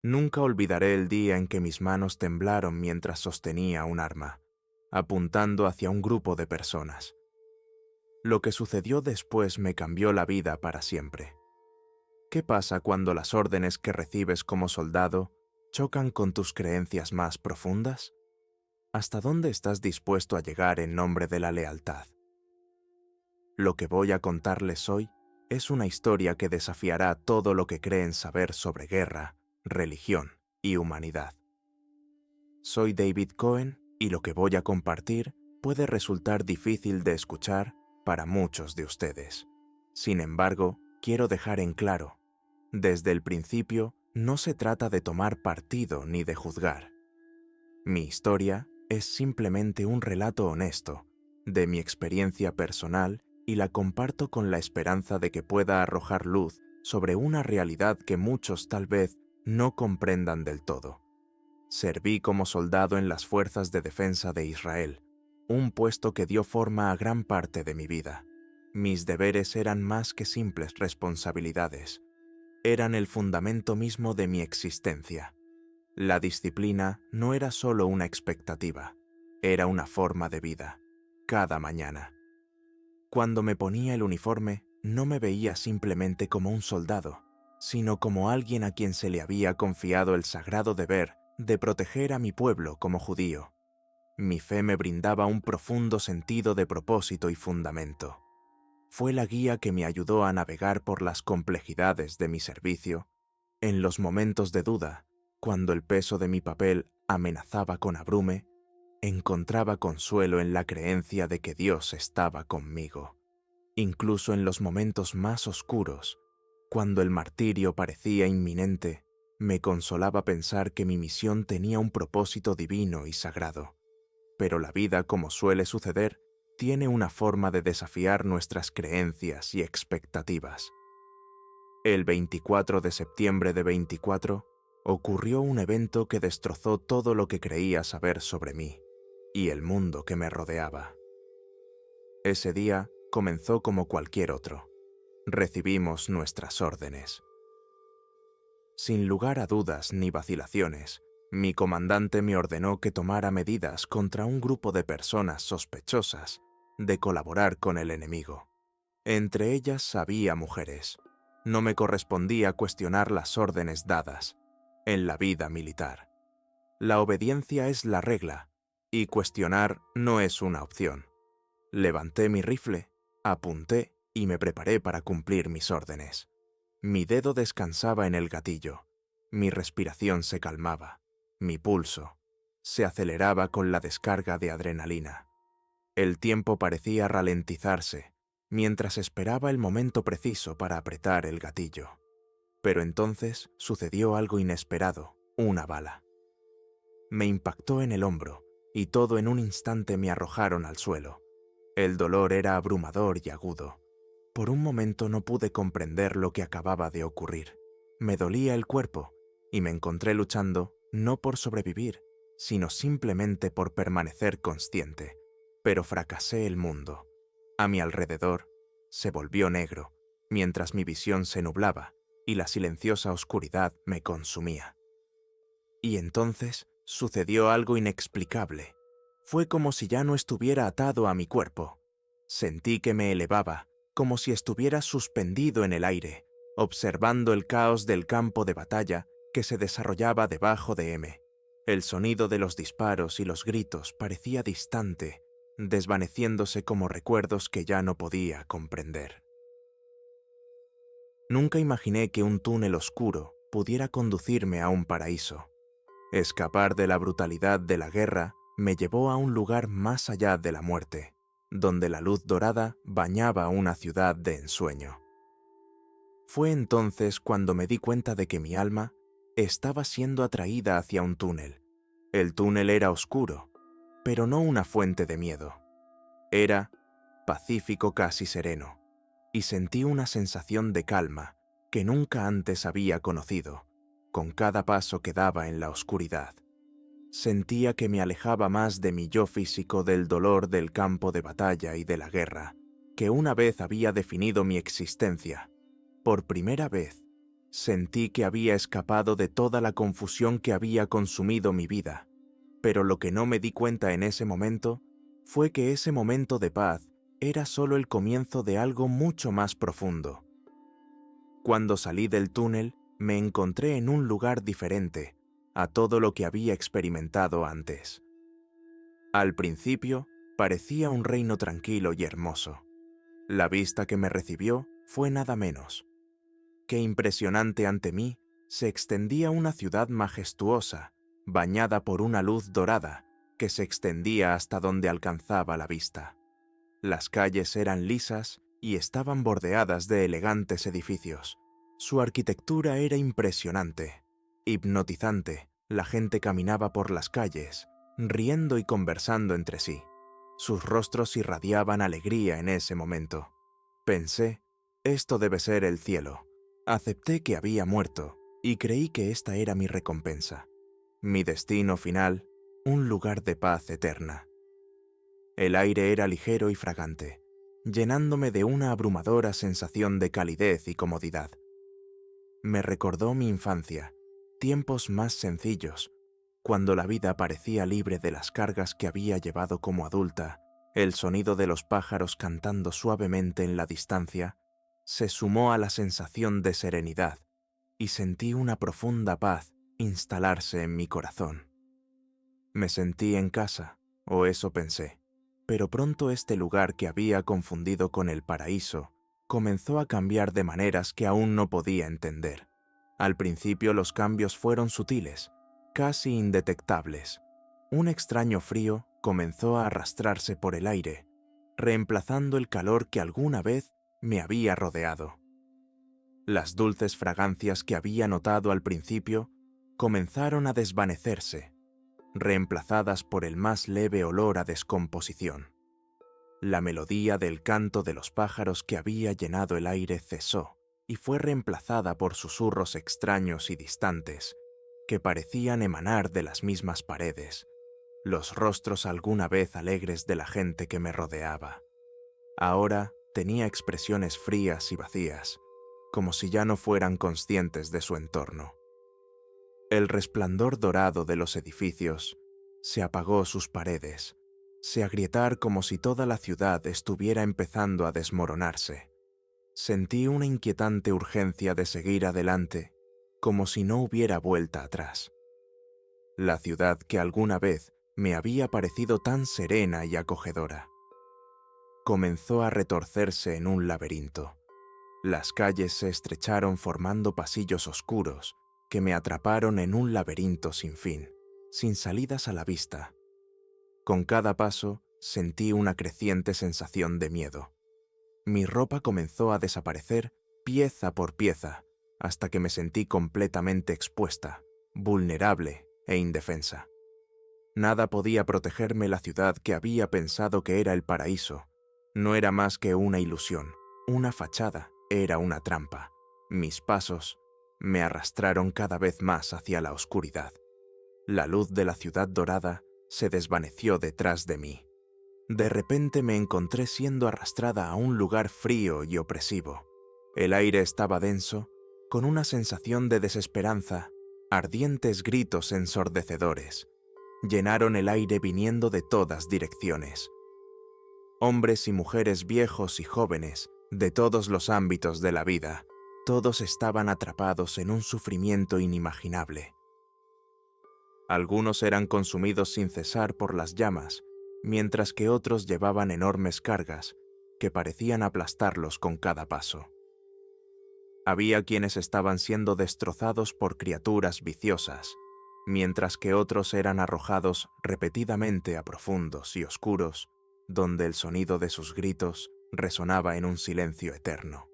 Nunca olvidaré el día en que mis manos temblaron mientras sostenía un arma, apuntando hacia un grupo de personas. Lo que sucedió después me cambió la vida para siempre. ¿Qué pasa cuando las órdenes que recibes como soldado chocan con tus creencias más profundas? ¿Hasta dónde estás dispuesto a llegar en nombre de la lealtad? Lo que voy a contarles hoy es una historia que desafiará todo lo que creen saber sobre guerra, religión y humanidad. Soy David Cohen y lo que voy a compartir puede resultar difícil de escuchar para muchos de ustedes. Sin embargo, quiero dejar en claro, desde el principio no se trata de tomar partido ni de juzgar. Mi historia es simplemente un relato honesto de mi experiencia personal y la comparto con la esperanza de que pueda arrojar luz sobre una realidad que muchos tal vez no comprendan del todo. Serví como soldado en las Fuerzas de Defensa de Israel, un puesto que dio forma a gran parte de mi vida. Mis deberes eran más que simples responsabilidades, eran el fundamento mismo de mi existencia. La disciplina no era solo una expectativa, era una forma de vida, cada mañana. Cuando me ponía el uniforme, no me veía simplemente como un soldado, sino como alguien a quien se le había confiado el sagrado deber de proteger a mi pueblo como judío. Mi fe me brindaba un profundo sentido de propósito y fundamento. Fue la guía que me ayudó a navegar por las complejidades de mi servicio. En los momentos de duda, cuando el peso de mi papel amenazaba con abrume, encontraba consuelo en la creencia de que Dios estaba conmigo. Incluso en los momentos más oscuros, cuando el martirio parecía inminente, me consolaba pensar que mi misión tenía un propósito divino y sagrado. Pero la vida, como suele suceder, tiene una forma de desafiar nuestras creencias y expectativas. El 24 de septiembre de 24 ocurrió un evento que destrozó todo lo que creía saber sobre mí y el mundo que me rodeaba. Ese día comenzó como cualquier otro. Recibimos nuestras órdenes. Sin lugar a dudas ni vacilaciones, mi comandante me ordenó que tomara medidas contra un grupo de personas sospechosas de colaborar con el enemigo. Entre ellas había mujeres. No me correspondía cuestionar las órdenes dadas en la vida militar. La obediencia es la regla y cuestionar no es una opción. Levanté mi rifle, apunté y me preparé para cumplir mis órdenes. Mi dedo descansaba en el gatillo, mi respiración se calmaba, mi pulso se aceleraba con la descarga de adrenalina. El tiempo parecía ralentizarse mientras esperaba el momento preciso para apretar el gatillo. Pero entonces sucedió algo inesperado, una bala. Me impactó en el hombro y todo en un instante me arrojaron al suelo. El dolor era abrumador y agudo. Por un momento no pude comprender lo que acababa de ocurrir. Me dolía el cuerpo y me encontré luchando no por sobrevivir, sino simplemente por permanecer consciente. Pero fracasé el mundo. A mi alrededor se volvió negro, mientras mi visión se nublaba y la silenciosa oscuridad me consumía. Y entonces sucedió algo inexplicable. Fue como si ya no estuviera atado a mi cuerpo. Sentí que me elevaba, como si estuviera suspendido en el aire, observando el caos del campo de batalla que se desarrollaba debajo de M. El sonido de los disparos y los gritos parecía distante, desvaneciéndose como recuerdos que ya no podía comprender. Nunca imaginé que un túnel oscuro pudiera conducirme a un paraíso. Escapar de la brutalidad de la guerra me llevó a un lugar más allá de la muerte, donde la luz dorada bañaba una ciudad de ensueño. Fue entonces cuando me di cuenta de que mi alma estaba siendo atraída hacia un túnel. El túnel era oscuro, pero no una fuente de miedo. Era pacífico, casi sereno, y sentí una sensación de calma que nunca antes había conocido, con cada paso que daba en la oscuridad. Sentía que me alejaba más de mi yo físico del dolor del campo de batalla y de la guerra, que una vez había definido mi existencia. Por primera vez, Sentí que había escapado de toda la confusión que había consumido mi vida, pero lo que no me di cuenta en ese momento fue que ese momento de paz era solo el comienzo de algo mucho más profundo. Cuando salí del túnel, me encontré en un lugar diferente a todo lo que había experimentado antes. Al principio, parecía un reino tranquilo y hermoso. La vista que me recibió fue nada menos. Qué impresionante ante mí se extendía una ciudad majestuosa, bañada por una luz dorada que se extendía hasta donde alcanzaba la vista. Las calles eran lisas y estaban bordeadas de elegantes edificios. Su arquitectura era impresionante, hipnotizante. La gente caminaba por las calles, riendo y conversando entre sí. Sus rostros irradiaban alegría en ese momento. Pensé, esto debe ser el cielo. Acepté que había muerto y creí que esta era mi recompensa. Mi destino final, un lugar de paz eterna. El aire era ligero y fragante, llenándome de una abrumadora sensación de calidez y comodidad. Me recordó mi infancia, tiempos más sencillos, cuando la vida parecía libre de las cargas que había llevado como adulta. El sonido de los pájaros cantando suavemente en la distancia se sumó a la sensación de serenidad y sentí una profunda paz instalarse en mi corazón. Me sentí en casa, o eso pensé. Pero pronto este lugar que había confundido con el paraíso comenzó a cambiar de maneras que aún no podía entender. Al principio los cambios fueron sutiles, casi indetectables. Un extraño frío comenzó a arrastrarse por el aire, reemplazando el calor que alguna vez me había rodeado. Las dulces fragancias que había notado al principio comenzaron a desvanecerse, reemplazadas por el más leve olor a descomposición. La melodía del canto de los pájaros que había llenado el aire cesó y fue reemplazada por susurros extraños y distantes que parecían emanar de las mismas paredes, los rostros alguna vez alegres de la gente que me rodeaba. Ahora tenía expresiones frías y vacías, como si ya no fueran conscientes de su entorno. El resplandor dorado de los edificios se apagó sus paredes, se agrietar como si toda la ciudad estuviera empezando a desmoronarse. Sentí una inquietante urgencia de seguir adelante, como si no hubiera vuelta atrás. La ciudad que alguna vez me había parecido tan serena y acogedora comenzó a retorcerse en un laberinto. Las calles se estrecharon formando pasillos oscuros que me atraparon en un laberinto sin fin, sin salidas a la vista. Con cada paso sentí una creciente sensación de miedo. Mi ropa comenzó a desaparecer pieza por pieza hasta que me sentí completamente expuesta, vulnerable e indefensa. Nada podía protegerme. La ciudad que había pensado que era el paraíso no era más que una ilusión, una fachada, era una trampa. Mis pasos me arrastraron cada vez más hacia la oscuridad. La luz de la ciudad dorada se desvaneció detrás de mí. De repente me encontré siendo arrastrada a un lugar frío y opresivo. El aire estaba denso, con una sensación de desesperanza. Ardientes gritos ensordecedores llenaron el aire viniendo de todas direcciones. Hombres y mujeres viejos y jóvenes, de todos los ámbitos de la vida, todos estaban atrapados en un sufrimiento inimaginable. Algunos eran consumidos sin cesar por las llamas, mientras que otros llevaban enormes cargas que parecían aplastarlos con cada paso. Había quienes estaban siendo destrozados por criaturas viciosas, mientras que otros eran arrojados repetidamente a profundos y oscuros, donde el sonido de sus gritos resonaba en un silencio eterno.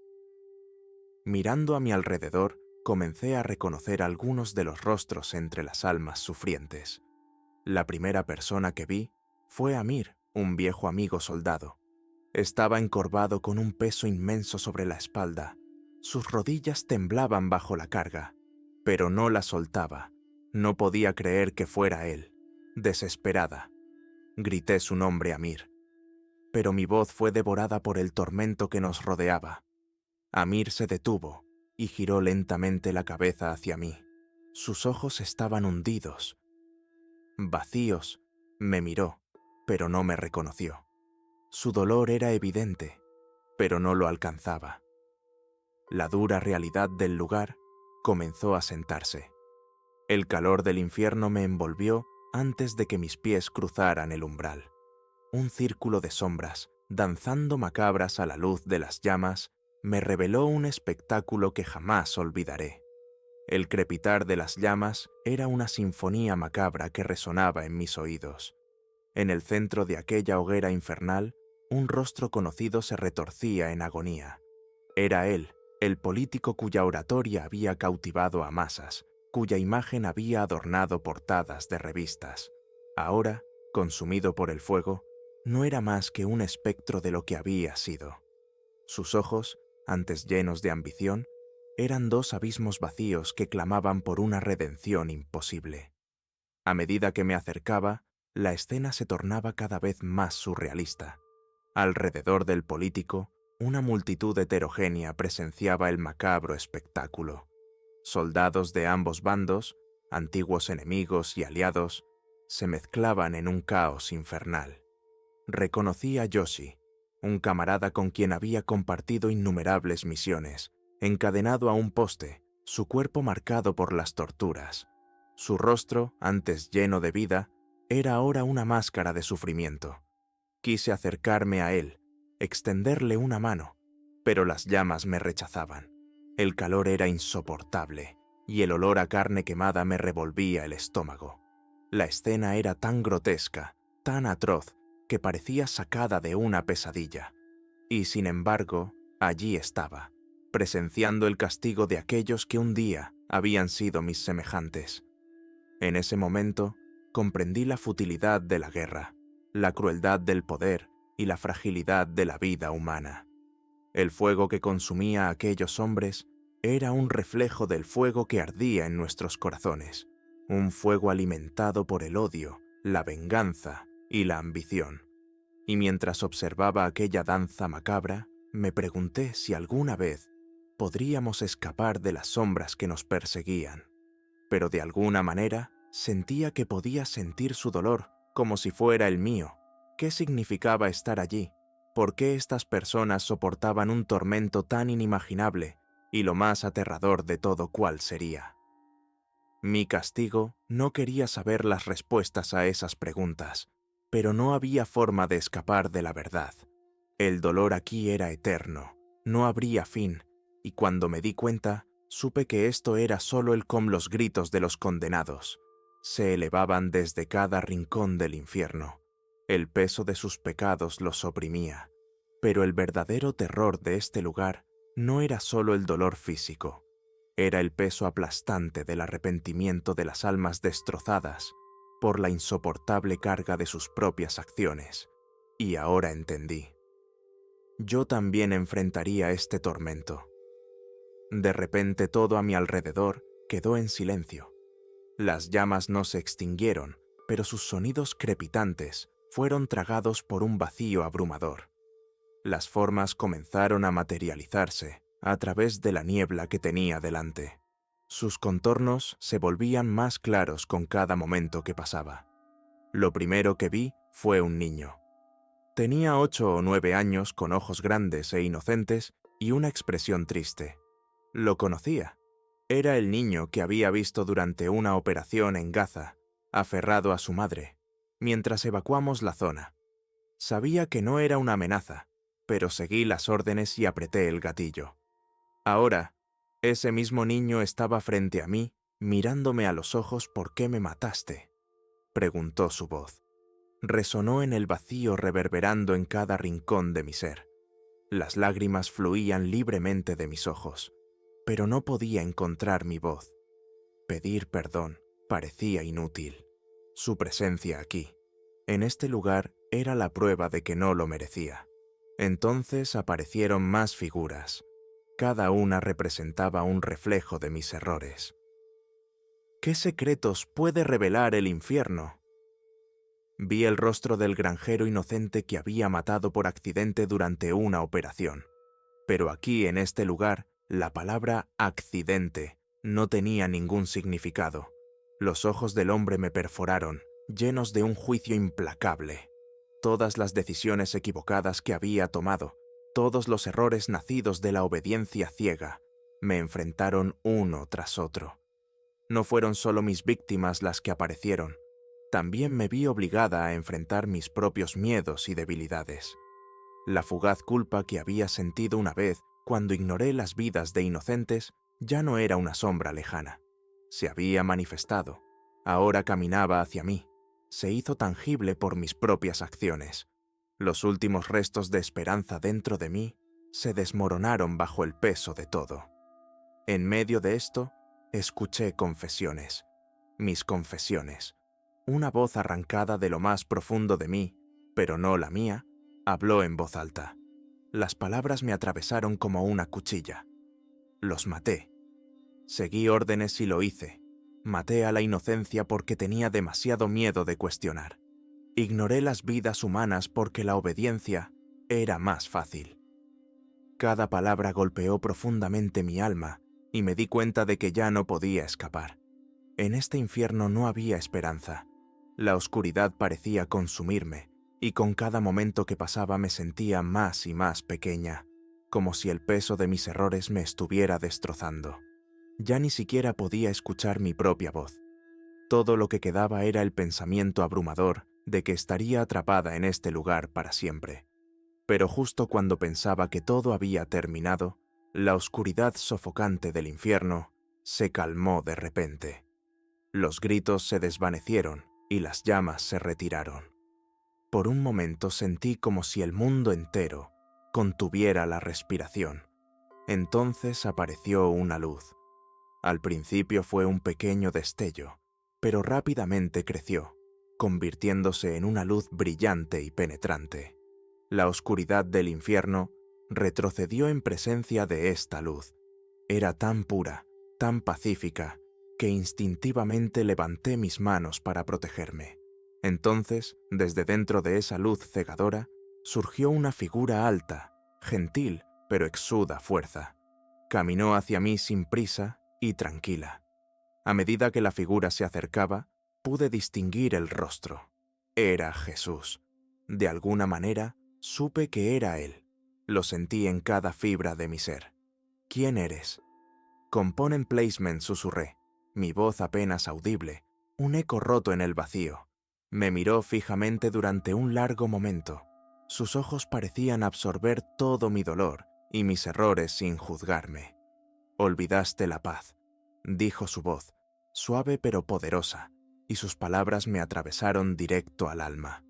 Mirando a mi alrededor, comencé a reconocer algunos de los rostros entre las almas sufrientes. La primera persona que vi fue Amir, un viejo amigo soldado. Estaba encorvado con un peso inmenso sobre la espalda. Sus rodillas temblaban bajo la carga, pero no la soltaba. No podía creer que fuera él. Desesperada, grité su nombre, Amir. Pero mi voz fue devorada por el tormento que nos rodeaba. Amir se detuvo, y giró lentamente la cabeza hacia mí. Sus ojos estaban hundidos, vacíos. Me miró, pero no me reconoció. Su dolor era evidente, pero no lo alcanzaba. La dura realidad del lugar comenzó a sentarse. El calor del infierno me envolvió antes de que mis pies cruzaran el umbral. Un círculo de sombras, danzando macabras a la luz de las llamas, me reveló un espectáculo que jamás olvidaré. El crepitar de las llamas era una sinfonía macabra que resonaba en mis oídos. En el centro de aquella hoguera infernal, un rostro conocido se retorcía en agonía. Era él, el político cuya oratoria había cautivado a masas, cuya imagen había adornado portadas de revistas. Ahora, consumido por el fuego, no era más que un espectro de lo que había sido. Sus ojos, antes llenos de ambición, eran dos abismos vacíos que clamaban por una redención imposible. A medida que me acercaba, la escena se tornaba cada vez más surrealista. Alrededor del político, una multitud heterogénea presenciaba el macabro espectáculo. Soldados de ambos bandos, antiguos enemigos y aliados, se mezclaban en un caos infernal. Reconocí a Yoshi, un camarada con quien había compartido innumerables misiones, encadenado a un poste, su cuerpo marcado por las torturas. Su rostro, antes lleno de vida, era ahora una máscara de sufrimiento. Quise acercarme a él, extenderle una mano, pero las llamas me rechazaban. El calor era insoportable, y el olor a carne quemada me revolvía el estómago. La escena era tan grotesca, tan atroz, que parecía sacada de una pesadilla. Y sin embargo, allí estaba, presenciando el castigo de aquellos que un día habían sido mis semejantes. En ese momento, comprendí la futilidad de la guerra, la crueldad del poder y la fragilidad de la vida humana. El fuego que consumía a aquellos hombres era un reflejo del fuego que ardía en nuestros corazones, un fuego alimentado por el odio, la venganza y la ambición. Y mientras observaba aquella danza macabra, me pregunté si alguna vez podríamos escapar de las sombras que nos perseguían. Pero de alguna manera sentía que podía sentir su dolor como si fuera el mío. ¿Qué significaba estar allí? ¿Por qué estas personas soportaban un tormento tan inimaginable? Y lo más aterrador de todo, ¿cuál sería? Mi castigo no quería saber las respuestas a esas preguntas, pero no había forma de escapar de la verdad. El dolor aquí era eterno, no habría fin, y cuando me di cuenta, supe que esto era solo los gritos de los condenados. Se elevaban desde cada rincón del infierno. El peso de sus pecados los oprimía. Pero el verdadero terror de este lugar no era solo el dolor físico. Era el peso aplastante del arrepentimiento de las almas destrozadas por la insoportable carga de sus propias acciones. Y ahora entendí. Yo también enfrentaría este tormento. De repente todo a mi alrededor quedó en silencio. Las llamas no se extinguieron, pero sus sonidos crepitantes fueron tragados por un vacío abrumador. Las formas comenzaron a materializarse a través de la niebla que tenía delante. Sus contornos se volvían más claros con cada momento que pasaba. Lo primero que vi fue un niño. Tenía 8 o 9 años, con ojos grandes e inocentes y una expresión triste. Lo conocía. Era el niño que había visto durante una operación en Gaza, aferrado a su madre, mientras evacuamos la zona. Sabía que no era una amenaza, pero seguí las órdenes y apreté el gatillo. Ahora, ese mismo niño estaba frente a mí, mirándome a los ojos. ¿Por qué me mataste?, preguntó su voz. Resonó en el vacío, reverberando en cada rincón de mi ser. Las lágrimas fluían libremente de mis ojos, pero no podía encontrar mi voz. Pedir perdón parecía inútil. Su presencia aquí, en este lugar, era la prueba de que no lo merecía. Entonces aparecieron más figuras. Cada una representaba un reflejo de mis errores. ¿Qué secretos puede revelar el infierno? Vi el rostro del granjero inocente que había matado por accidente durante una operación. Pero aquí, en este lugar, La palabra accidente no tenía ningún significado. Los ojos del hombre me perforaron, llenos de un juicio implacable. Todas las decisiones equivocadas que había tomado, todos los errores nacidos de la obediencia ciega, me enfrentaron uno tras otro. No fueron solo mis víctimas las que aparecieron, también me vi obligada a enfrentar mis propios miedos y debilidades. La fugaz culpa que había sentido una vez cuando ignoré las vidas de inocentes ya no era una sombra lejana. Se había manifestado, ahora caminaba hacia mí, se hizo tangible por mis propias acciones. Los últimos restos de esperanza dentro de mí se desmoronaron bajo el peso de todo. En medio de esto, escuché confesiones, mis confesiones. Una voz arrancada de lo más profundo de mí, pero no la mía, habló en voz alta. Las palabras me atravesaron como una cuchilla. Los maté. Seguí órdenes y lo hice. Maté a la inocencia porque tenía demasiado miedo de cuestionar. Ignoré las vidas humanas porque la obediencia era más fácil. Cada palabra golpeó profundamente mi alma y me di cuenta de que ya no podía escapar. En este infierno no había esperanza. La oscuridad parecía consumirme y con cada momento que pasaba me sentía más y más pequeña, como si el peso de mis errores me estuviera destrozando. Ya ni siquiera podía escuchar mi propia voz. Todo lo que quedaba era el pensamiento abrumador de que estaría atrapada en este lugar para siempre. Pero justo cuando pensaba que todo había terminado, la oscuridad sofocante del infierno se calmó de repente. Los gritos se desvanecieron y las llamas se retiraron. Por un momento sentí como si el mundo entero contuviera la respiración. Entonces apareció una luz. Al principio fue un pequeño destello, pero rápidamente creció, convirtiéndose en una luz brillante y penetrante. La oscuridad del infierno retrocedió en presencia de esta luz. Era tan pura, tan pacífica, que instintivamente levanté mis manos para protegerme. Entonces, desde dentro de esa luz cegadora, surgió una figura alta, gentil, pero exuda fuerza. Caminó hacia mí sin prisa y tranquila. A medida que la figura se acercaba, pude distinguir el rostro. Era Jesús. De alguna manera, supe que era Él. Lo sentí en cada fibra de mi ser. ¿Quién eres? Con Pawn Placement susurré, mi voz apenas audible, un eco roto en el vacío. Me miró fijamente durante un largo momento. Sus ojos parecían absorber todo mi dolor y mis errores sin juzgarme. Olvidaste la paz, dijo su voz, suave pero poderosa, y sus palabras me atravesaron directo al alma.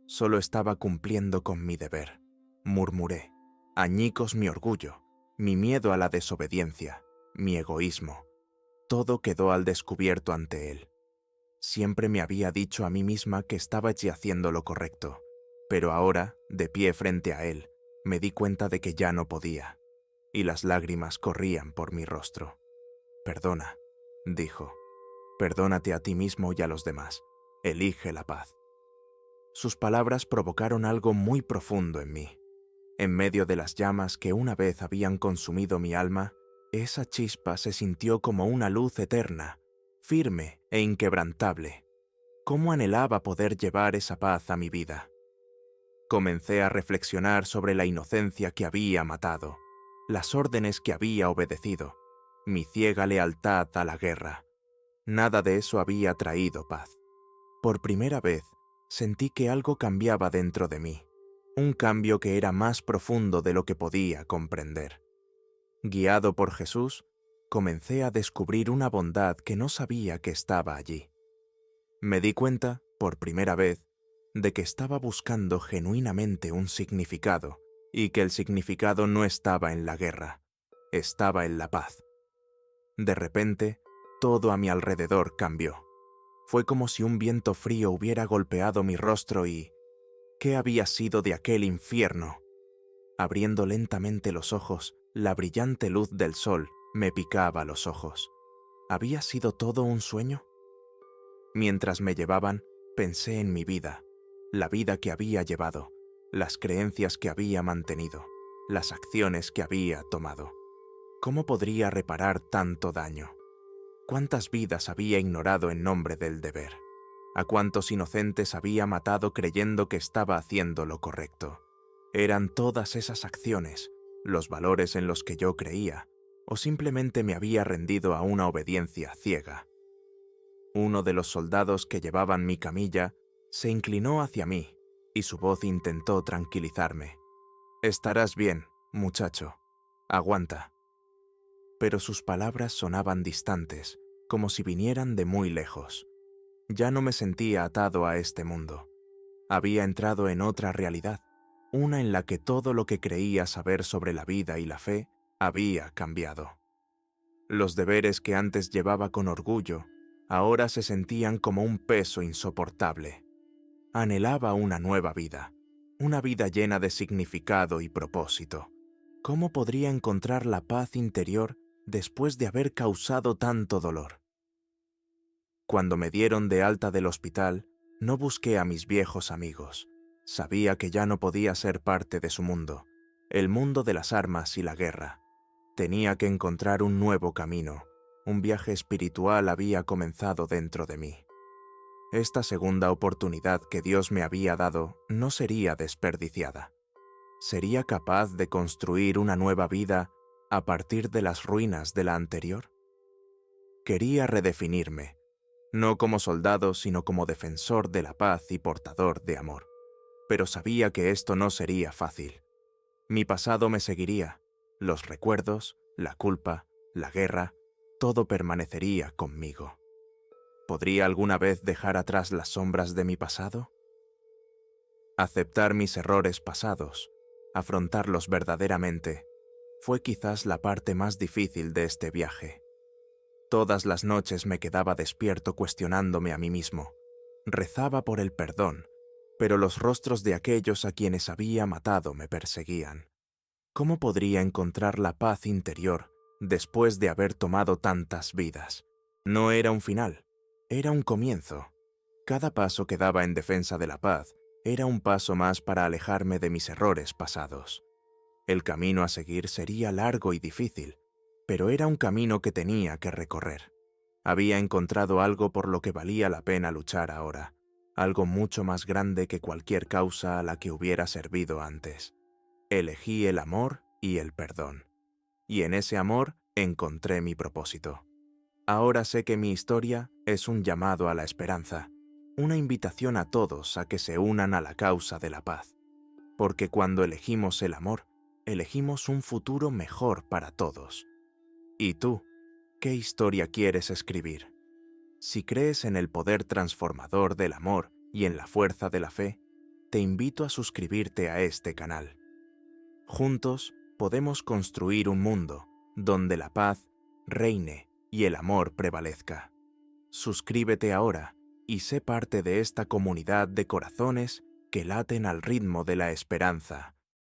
Solo estaba cumpliendo con mi deber, murmuré. Añicos mi orgullo, mi miedo a la desobediencia, mi egoísmo. Todo quedó al descubierto ante él. Siempre me había dicho a mí misma que estaba ya haciendo lo correcto, pero ahora, de pie frente a él, me di cuenta de que ya no podía, y las lágrimas corrían por mi rostro. Perdona, dijo. Perdónate a ti mismo y a los demás. Elige la paz. Sus palabras provocaron algo muy profundo en mí. En medio de las llamas que una vez habían consumido mi alma, esa chispa se sintió como una luz eterna, firme e inquebrantable. ¿Cómo anhelaba poder llevar esa paz a mi vida? Comencé a reflexionar sobre la inocencia que había matado, las órdenes que había obedecido, mi ciega lealtad a la guerra. Nada de eso había traído paz. Por primera vez, sentí que algo cambiaba dentro de mí, un cambio que era más profundo de lo que podía comprender. Guiado por Jesús, comencé a descubrir una bondad que no sabía que estaba allí. Me di cuenta, por primera vez, de que estaba buscando genuinamente un significado y que el significado no estaba en la guerra, estaba en la paz. De repente, todo a mi alrededor cambió. Fue como si un viento frío hubiera golpeado mi rostro y... ¿qué había sido de aquel infierno? Abriendo lentamente los ojos, la brillante luz del sol me picaba los ojos. ¿Había sido todo un sueño? Mientras me llevaban, pensé en mi vida, la vida que había llevado, las creencias que había mantenido, las acciones que había tomado. ¿Cómo podría reparar tanto daño? ¿Cuántas vidas había ignorado en nombre del deber? ¿A cuántos inocentes había matado creyendo que estaba haciendo lo correcto? ¿Eran todas esas acciones los valores en los que yo creía, o simplemente me había rendido a una obediencia ciega? Uno de los soldados que llevaban mi camilla se inclinó hacia mí y su voz intentó tranquilizarme. «Estarás bien, muchacho. Aguanta». Pero sus palabras sonaban distantes, como si vinieran de muy lejos. Ya no me sentía atado a este mundo. Había entrado en otra realidad, una en la que todo lo que creía saber sobre la vida y la fe había cambiado. Los deberes que antes llevaba con orgullo, ahora se sentían como un peso insoportable. Anhelaba una nueva vida, una vida llena de significado y propósito. ¿Cómo podría encontrar la paz interior después de haber causado tanto dolor? Cuando me dieron de alta del hospital, no busqué a mis viejos amigos. Sabía que ya no podía ser parte de su mundo, el mundo de las armas y la guerra. Tenía que encontrar un nuevo camino. Un viaje espiritual había comenzado dentro de mí. Esta segunda oportunidad que Dios me había dado no sería desperdiciada. ¿Sería capaz de construir una nueva vida a partir de las ruinas de la anterior? Quería redefinirme, no como soldado, sino como defensor de la paz y portador de amor. Pero sabía que esto no sería fácil. Mi pasado me seguiría, los recuerdos, la culpa, la guerra, todo permanecería conmigo. ¿Podría alguna vez dejar atrás las sombras de mi pasado? Aceptar mis errores pasados, afrontarlos verdaderamente, fue quizás la parte más difícil de este viaje. Todas las noches me quedaba despierto cuestionándome a mí mismo. Rezaba por el perdón, pero los rostros de aquellos a quienes había matado me perseguían. ¿Cómo podría encontrar la paz interior después de haber tomado tantas vidas? No era un final, era un comienzo. Cada paso que daba en defensa de la paz era un paso más para alejarme de mis errores pasados. El camino a seguir sería largo y difícil, pero era un camino que tenía que recorrer. Había encontrado algo por lo que valía la pena luchar ahora, algo mucho más grande que cualquier causa a la que hubiera servido antes. Elegí el amor y el perdón, y en ese amor encontré mi propósito. Ahora sé que mi historia es un llamado a la esperanza, una invitación a todos a que se unan a la causa de la paz, porque cuando elegimos el amor, elegimos un futuro mejor para todos. ¿Y tú, qué historia quieres escribir? Si crees en el poder transformador del amor y en la fuerza de la fe, te invito a suscribirte a este canal. Juntos podemos construir un mundo donde la paz reine y el amor prevalezca. Suscríbete ahora y sé parte de esta comunidad de corazones que laten al ritmo de la esperanza.